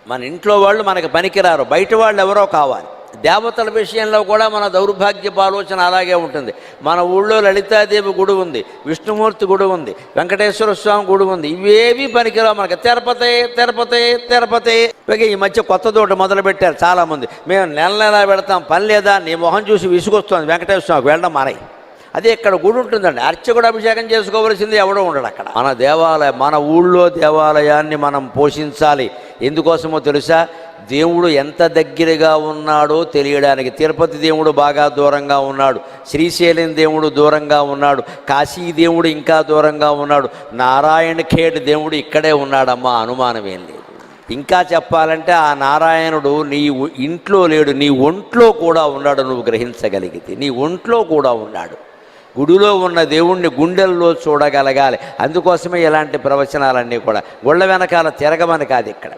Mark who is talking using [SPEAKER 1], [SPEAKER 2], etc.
[SPEAKER 1] మన ఇంట్లో వాళ్ళు మనకి పనికిరారు, బయట వాళ్ళు ఎవరో కావాలి. దేవతల విషయంలో కూడా మన దౌర్భాగ్యపు ఆలోచన అలాగే ఉంటుంది. మన ఊళ్ళో లలితాదేవి గుడి ఉంది, విష్ణుమూర్తి గుడి ఉంది, వెంకటేశ్వర స్వామి గుడి ఉంది. ఇవేవి పనికిరావు మనకి. తిరుపతి తిరుపతి తిరుపతి. ఇలాగే ఈ మధ్య కొత్త తోట మొదలుపెట్టారు చాలామంది. మేము నెల నెలా పెడతాం, పని లేదా, నీ మొహం చూసి విసుగొస్తుంది వెంకటేశ్వర స్వామికి వెళ్ళడం మానేయి. అదే ఇక్కడ గుడి ఉంటుందండి, అర్చకుడు అభిషేకం చేసుకోవలసింది ఎవడో ఉండడు అక్కడ. మన దేవాలయం, మన ఊళ్ళో దేవాలయాన్ని మనం పోషించాలి. ఎందుకోసమో తెలుసా? దేవుడు ఎంత దగ్గరగా ఉన్నాడో తెలియడానికి. తిరుపతి దేవుడు బాగా దూరంగా ఉన్నాడు, శ్రీశైలం దేవుడు దూరంగా ఉన్నాడు, కాశీ దేవుడు ఇంకా దూరంగా ఉన్నాడు, నారాయణ ఖేడ్ దేవుడు ఇక్కడే ఉన్నాడమ్మా, అనుమానం ఏం లేదు. ఇంకా చెప్పాలంటే ఆ నారాయణుడు నీ ఇంట్లో లేడు, నీ ఒంట్లో కూడా ఉన్నాడు. నువ్వు గ్రహించగలిగితే నీ ఒంట్లో కూడా ఉన్నాడు. గుడిలో ఉన్న దేవుణ్ణి గుండెల్లో చూడగలగాలి. అందుకోసమే ఇలాంటి ప్రవచనాలన్నీ కూడా. గుళ్ళ వెనకాల తిరగమని కాదు ఇక్కడ.